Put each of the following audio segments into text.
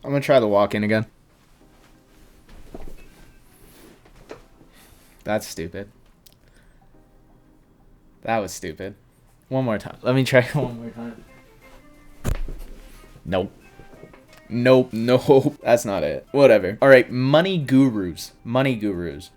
I'm gonna try the walk-in again. That's stupid. That was stupid. One more time. Let me try one more time. Nope. Nope. That's not it. Whatever. All right, money gurus.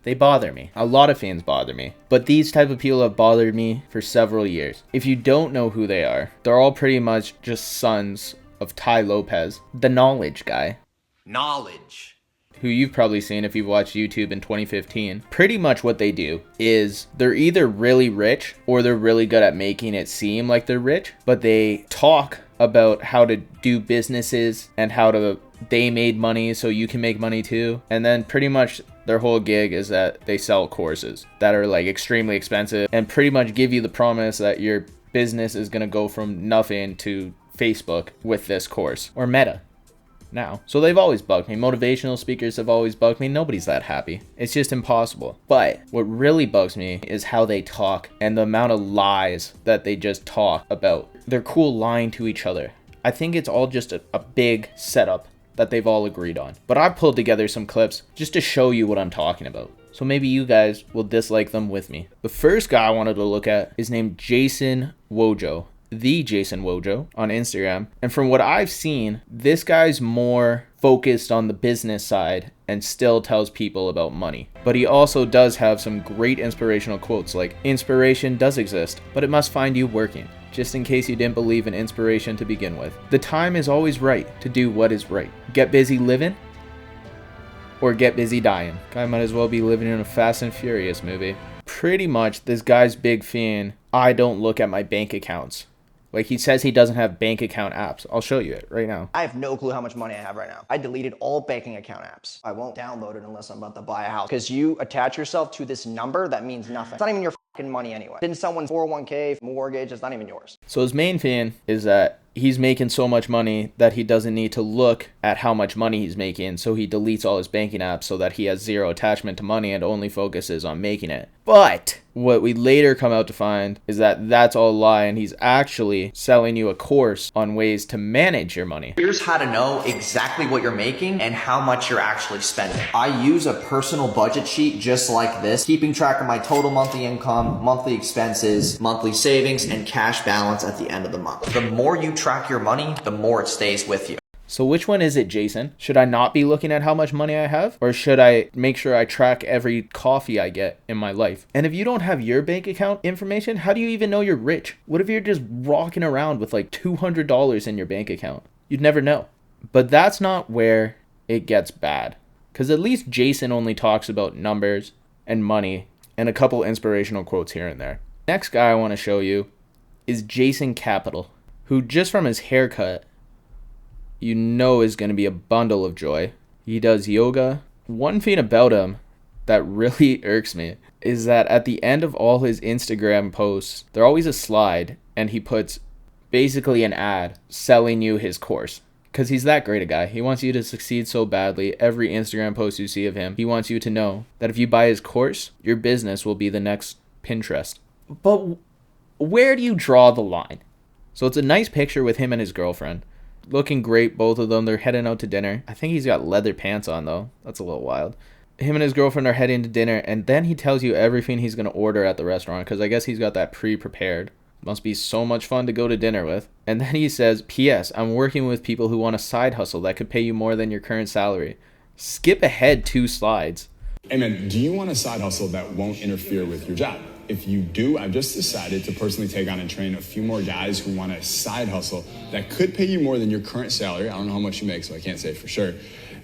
They bother me. A lot of fans bother me. But these type of people have bothered me for several years. If you don't know who they are, they're all pretty much just sons of Tai Lopez, the knowledge guy. Knowledge. Who you've probably seen if you've watched YouTube in 2015. Pretty much what they do is they're either really rich or they're really good at making it seem like they're rich, but they talk about how to do businesses and they made money so you can make money too. And then pretty much their whole gig is that they sell courses that are like extremely expensive and pretty much give you the promise that your business is going to go from nothing to Facebook with this course, or Meta now. So they've always bugged me. Motivational speakers have always bugged me. Nobody's that happy. It's just impossible. But what really bugs me is how they talk and the amount of lies that they just talk about. They're cool lying to each other. I think it's all just a big setup that they've all agreed on. But I've pulled together some clips just to show you what I'm talking about. So maybe you guys will dislike them with me. The first guy I wanted to look at is named Jason Wojo. The Jason Wojo on Instagram. And from what I've seen, this guy's more focused on the business side and still tells people about money. But he also does have some great inspirational quotes like, inspiration does exist, but it must find you working. Just in case you didn't believe in inspiration to begin with. The time is always right to do what is right. Get busy living or get busy dying. Guy might as well be living in a Fast and Furious movie. Pretty much this guy's big fan, I don't look at my bank accounts. Like he says he doesn't have bank account apps. I'll show you it right now. I have no clue how much money I have right now. I deleted all banking account apps. I won't download it unless I'm about to buy a house. Because you attach yourself to this number that means nothing. It's not even your fucking money anyway. It's in someone's 401k, mortgage, it's not even yours. So his main fan is that he's making so much money that he doesn't need to look at how much money he's making. So he deletes all his banking apps so that he has zero attachment to money and only focuses on making it. But what we later come out to find is that that's all a lie, and he's actually selling you a course on ways to manage your money. Here's how to know exactly what you're making and how much you're actually spending. I use a personal budget sheet just like this, keeping track of my total monthly income, monthly expenses, monthly savings, and cash balance at the end of the month. The more you track your money, the more it stays with you. So which one is it, Jason? Should I not be looking at how much money I have? Or should I make sure I track every coffee I get in my life? And if you don't have your bank account information, how do you even know you're rich? What if you're just rocking around with like $200 in your bank account? You'd never know. But that's not where it gets bad. Because at least Jason only talks about numbers and money and a couple inspirational quotes here and there. Next guy I want to show you is Jason Capital, who just from his haircut, you know is going to be a bundle of joy. He does yoga. One thing about him that really irks me is that at the end of all his Instagram posts, there's always a slide and he puts basically an ad selling you his course. Because he's that great a guy. He wants you to succeed so badly. Every Instagram post you see of him, he wants you to know that if you buy his course, your business will be the next Pinterest. But where do you draw the line? So it's a nice picture with him and his girlfriend. Looking great, both of them. They're heading out to dinner. I think he's got leather pants on, though. That's a little wild. Him and his girlfriend are heading to dinner, and then he tells you everything he's going to order at the restaurant, because I guess he's got that pre-prepared. Must be so much fun to go to dinner with. And then he says, P.S. I'm working with people who want a side hustle that could pay you more than your current salary. Skip ahead 2 slides. Hey man, do you want a side hustle that won't interfere with your job? If you do, I've just decided to personally take on and train a few more guys who want a side hustle that could pay you more than your current salary. I don't know how much you make, so I can't say for sure.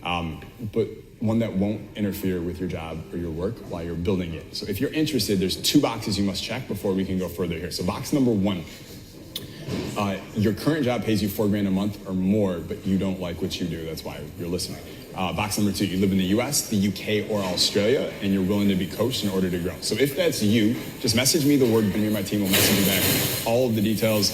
But one that won't interfere with your job or your work while you're building it. So if you're interested, there's 2 boxes you must check before we can go further here. So box number 1, your current job pays you $4,000 a month or more, but you don't like what you do. That's why you're listening. Box number 2, you live in the US, the UK, or Australia, and you're willing to be coached in order to grow. So if that's you, just message me the word, and me and my team will message you back all of the details.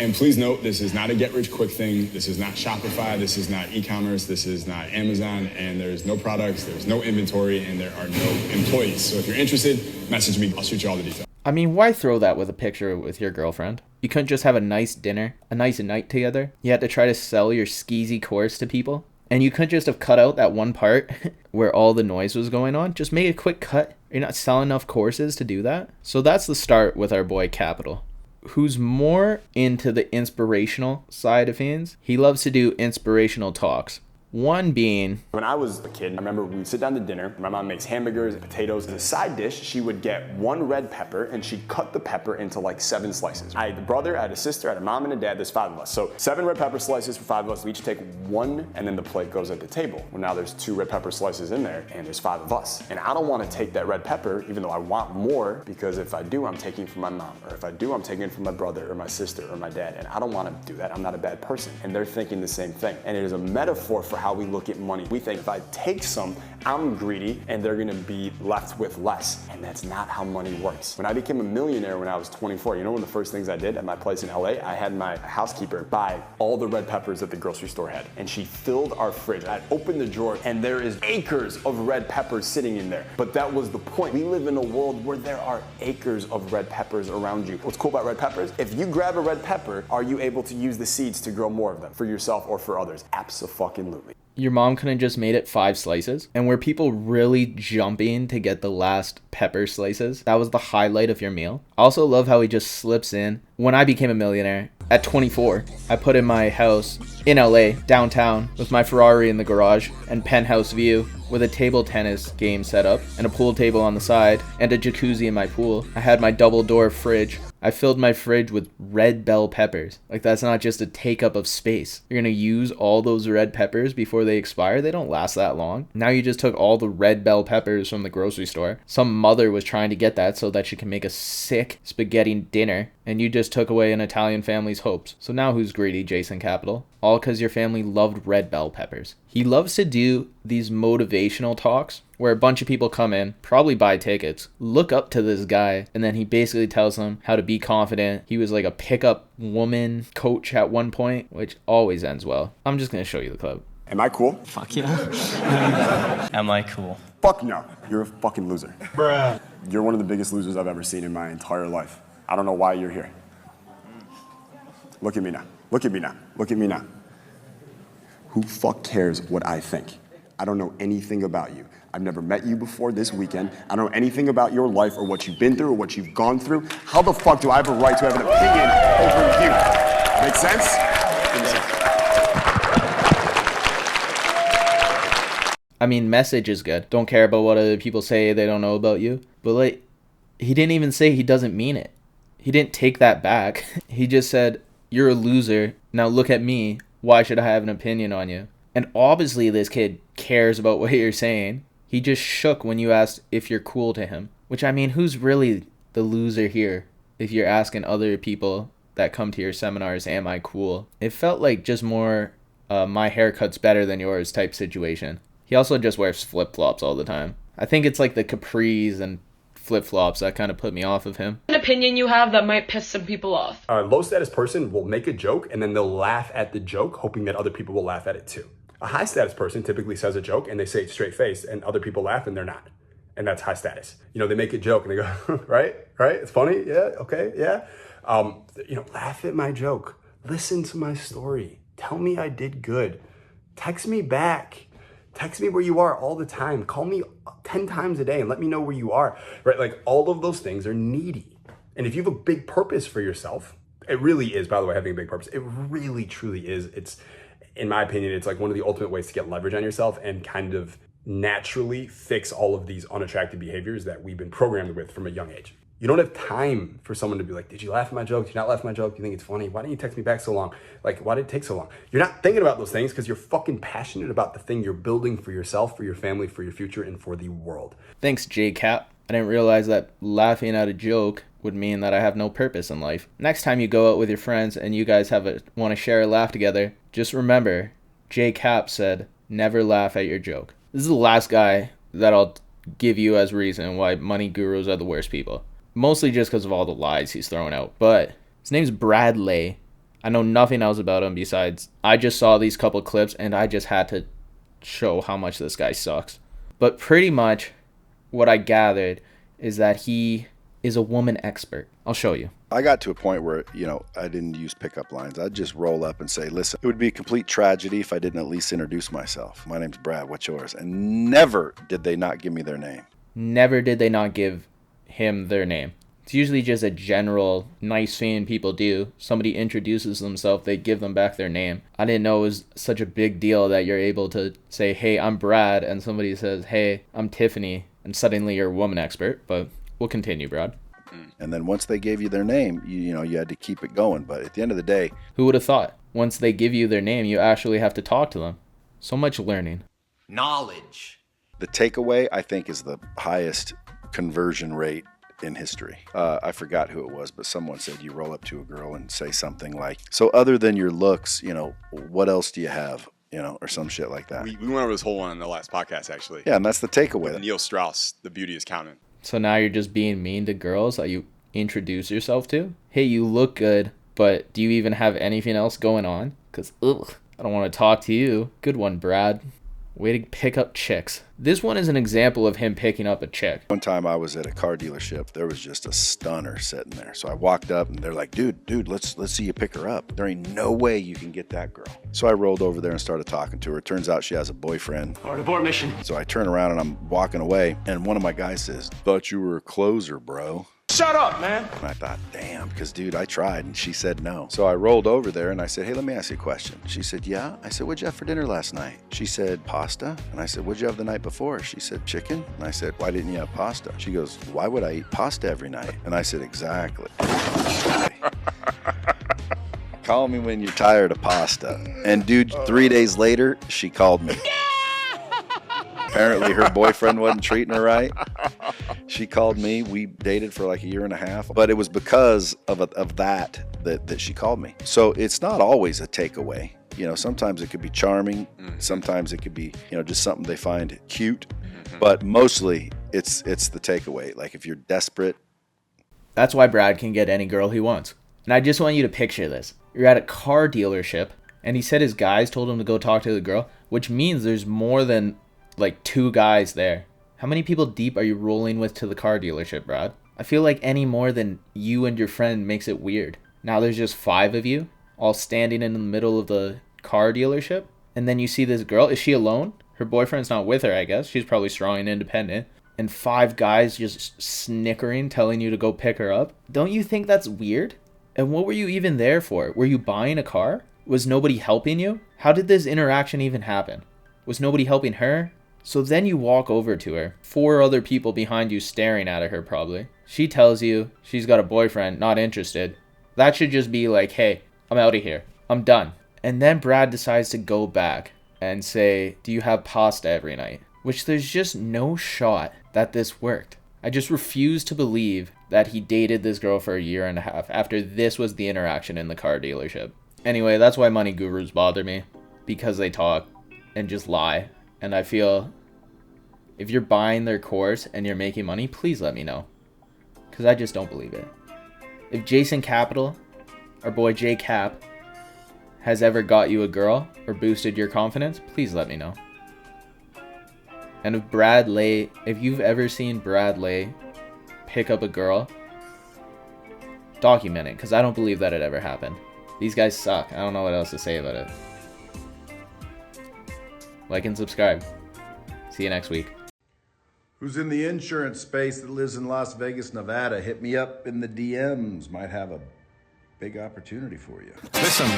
And please note, this is not a get-rich-quick thing. This is not Shopify. This is not e-commerce. This is not Amazon. And there's no products, there's no inventory, and there are no employees. So if you're interested, message me. I'll shoot you all the details. I mean, why throw that with a picture with your girlfriend? You couldn't just have a nice dinner, a nice night together? You had to try to sell your skeezy course to people? And you couldn't just have cut out that one part where all the noise was going on? Just make a quick cut. You're not selling enough courses to do that? So that's the start with our boy Capital, who's more into the inspirational side of things. He loves to do inspirational talks. One being, when I was a kid, I remember we would sit down to dinner. My mom makes hamburgers and potatoes. As a side dish, she would get one red pepper and she'd cut the pepper into like 7 slices. I had a brother, I had a sister, I had a mom and a dad. There's 5 of us. So 7 red pepper slices for 5 of us. We each take one and then the plate goes at the table. Well, now there's 2 red pepper slices in there and there's 5 of us. And I don't want to take that red pepper, even though I want more, because if I do, I'm taking from my mom. Or if I do, I'm taking from my brother or my sister or my dad. And I don't want to do that. I'm not a bad person. And they're thinking the same thing. And it is a metaphor for how we look at money. We think if I take some, I'm greedy and they're gonna be left with less. And that's not how money works. When I became a millionaire when I was 24, you know one of the first things I did at my place in LA? I had my housekeeper buy all the red peppers that the grocery store had. And she filled our fridge. I'd open the drawer and there is acres of red peppers sitting in there. But that was the point. We live in a world where there are acres of red peppers around you. What's cool about red peppers? If you grab a red pepper, are you able to use the seeds to grow more of them for yourself or for others? Abso-fucking-lutely. your mom couldn't just made it 5 slices? And were people really jumping to get the last pepper slices? That was the highlight of your meal. I also love how he just slips in. When I became a millionaire, at 24, I put in my house in LA, downtown, with my Ferrari in the garage and penthouse view, with a table tennis game set up and a pool table on the side and a jacuzzi in my pool. I had my double door fridge. I filled my fridge with red bell peppers. Like, that's not just a take up of space. You're gonna use all those red peppers before they expire? They don't last that long. Now you just took all the red bell peppers from the grocery store. Some mother was trying to get that so that she can make a sick spaghetti dinner, and you just took away an Italian family's hopes. So now who's greedy, Jason Capital? All because your family loved red bell peppers. He loves to do these motivational talks where a bunch of people come in, probably buy tickets, look up to this guy, and then he basically tells them how to be confident. He was like a pickup woman coach at one point, which always ends well. I'm just gonna show you the clip. Am I cool? Fuck yeah. Am I cool? Fuck no. You're a fucking loser. Bruh. You're one of the biggest losers I've ever seen in my entire life. I don't know why you're here. Look at me now. Look at me now. Look at me now. Who fuck cares what I think? I don't know anything about you. I've never met you before this weekend. I don't know anything about your life or what you've been through or what you've gone through. How the fuck do I have a right to have an opinion over you? Make sense? I mean, message is good. Don't care about what other people say they don't know about you. But like, he didn't even say he doesn't mean it. He didn't take that back. He just said, you're a loser. Now look at me. Why should I have an opinion on you? And obviously this kid cares about what you're saying. He just shook when you asked if you're cool to him. Which, I mean, who's really the loser here if you're asking other people that come to your seminars, am I cool? It felt like just more my haircut's better than yours type situation. He also just wears flip-flops all the time. I think it's like the capris and flip-flops that kind of put me off of him. An opinion you have that might piss some people off. A low status person will make a joke and then they'll laugh at the joke, hoping that other people will laugh at it too. A high status person typically says a joke and they say it straight faced and other people laugh and they're not. And that's high status. You know, they make a joke and they go, right? It's funny. Yeah. Okay. Yeah. Laugh at my joke. Listen to my story. Tell me I did good. Text me back. Text me where you are all the time. Call me 10 times a day and let me know where you are, right? Like, all of those things are needy. And if you have a big purpose for yourself, it really is, by the way, having a big purpose. It really, truly is. It's, in my opinion, it's like one of the ultimate ways to get leverage on yourself and kind of naturally fix all of these unattractive behaviors that we've been programmed with from a young age. You don't have time for someone to be like, did you laugh at my joke? Did you not laugh at my joke? Do you think it's funny? Why didn't you text me back so long? Like, why did it take so long? You're not thinking about those things because you're fucking passionate about the thing you're building for yourself, for your family, for your future, and for the world. Thanks, J-Cap. I didn't realize that laughing at a joke would mean that I have no purpose in life. Next time you go out with your friends and you guys want to share a laugh together, just remember, J-Cap said, never laugh at your joke. This is the last guy that I'll give you as reason why money gurus are the worst people. Mostly just because of all the lies he's throwing out. But his name's Brad Lay. I know nothing else about him besides I just saw these couple clips and I just had to show how much this guy sucks. But pretty much what I gathered is that he is a woman expert. I'll show you. I got to a point where, I didn't use pickup lines. I'd just roll up and say, listen, it would be a complete tragedy if I didn't at least introduce myself. My name's Brad, what's yours? And never did they not give me their name. Never did they not give him their name. It's usually just a general nice thing people do. Somebody introduces themselves, they give them back their name. I didn't know it was such a big deal that you're able to say, hey, I'm Brad, and somebody says, hey, I'm Tiffany, and suddenly you're a woman expert. But we'll continue, Brad. And then once they gave you their name, you had to keep it going. But at the end of the day, who would have thought? Once they give you their name, you actually have to talk to them. So much learning. Knowledge. The takeaway, I think, is the highest conversion rate in history. I forgot who it was, but someone said you roll up to a girl and say something like, so other than your looks, what else do you have? Or some shit like that. We went over this whole one in the last podcast, actually. Yeah, and that's the takeaway. Neil Strauss, The Beauty is Counting. So now you're just being mean to girls that you introduce yourself to? Hey, you look good, but do you even have anything else going on? Because, I don't want to talk to you. Good one, Brad. Way to pick up chicks. This one is an example of him picking up a chick. One time I was at a car dealership. There was just a stunner sitting there. So I walked up and they're like, dude, let's see you pick her up. There ain't no way you can get that girl. So I rolled over there and started talking to her. Turns out she has a boyfriend. Hard abort mission. So I turn around and I'm walking away. And one of my guys says, thought you were a closer, bro. Shut up, man. And I thought, damn, because, dude, I tried, and she said no. So I rolled over there, and I said, hey, let me ask you a question. She said, yeah. I said, what'd you have for dinner last night? She said, pasta. And I said, what'd you have the night before? She said, chicken. And I said, why didn't you have pasta? She goes, why would I eat pasta every night? And I said, exactly. Call me when you're tired of pasta. And, dude, 3 days later, she called me. Apparently her boyfriend wasn't treating her right. She called me. We dated for like a year and a half, but it was because of that she called me. So it's not always a takeaway. Sometimes it could be charming. Sometimes it could be, just something they find cute. But mostly it's the takeaway. Like if you're desperate. That's why Brad can get any girl he wants. And I just want you to picture this. You're at a car dealership, and he said his guys told him to go talk to the girl, which means there's more than like 2 guys there. How many people deep are you rolling with to the car dealership, Brad? I feel like any more than you and your friend makes it weird. Now there's just 5 of you all standing in the middle of the car dealership, and then you see this girl. Is she alone? Her boyfriend's not with her, I guess. She's probably strong and independent. And 5 guys just snickering, telling you to go pick her up. Don't you think that's weird? And what were you even there for? Were you buying a car? Was nobody helping you? How did this interaction even happen? Was nobody helping her? So then you walk over to her. 4 other people behind you staring at her probably. She tells you she's got a boyfriend, not interested. That should just be like, hey, I'm out of here. I'm done. And then Brad decides to go back and say, do you have pasta every night? Which there's just no shot that this worked. I just refuse to believe that he dated this girl for a year and a half after this was the interaction in the car dealership. Anyway, that's why money gurus bother me. Because they talk and just lie. And I feel if you're buying their course and you're making money, please let me know. Because I just don't believe it. If Jason Capital, our boy J Cap, has ever got you a girl or boosted your confidence, please let me know. And if Brad Lay, if you've ever seen Brad Lay pick up a girl, document it, because I don't believe that it ever happened. These guys suck. I don't know what else to say about it. Like and subscribe. See you next week. Who's in the insurance space that lives in Las Vegas, Nevada? Hit me up in the DMs. Might have a big opportunity for you. Listen.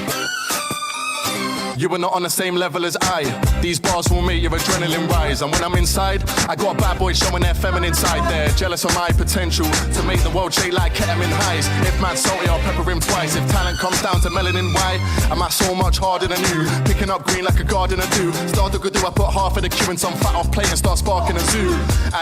You are not on the same level as I. These bars will make your adrenaline rise. And when I'm inside, I got a bad boy showing their feminine side. They're jealous of my potential to make the world shake like ketamine highs. If man's salty, I'll pepper him twice. If talent comes down to melanin, why am I so much harder than you? Picking up green like a gardener do. Start to go do, I put half of the queue in some fat off plate and start sparking a zoo.